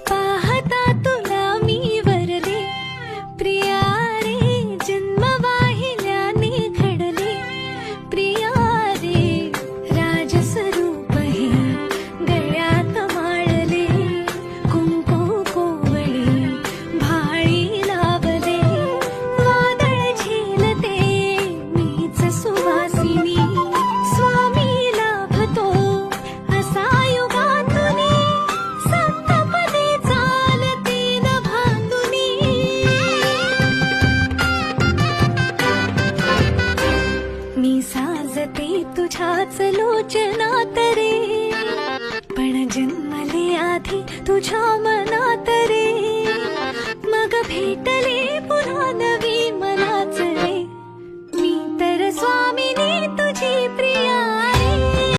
पाहता तुला मी वरले प्रिया रे, जन्म वाहिल्याने घडले प्रिया रे, राजस्वरूप हे गळ्यात माळले, कुंकू कोवळे भाळी लावले, वादळ झेलते मीच सुवासिनी, स्वामी लाभतो असा युगातुनी, सप्तपदी चालते नभातुनी. मी साजते तुझ्याच लोचनात रे, पण जन्मले आधी तुझ्या मनात रे, मग भेटले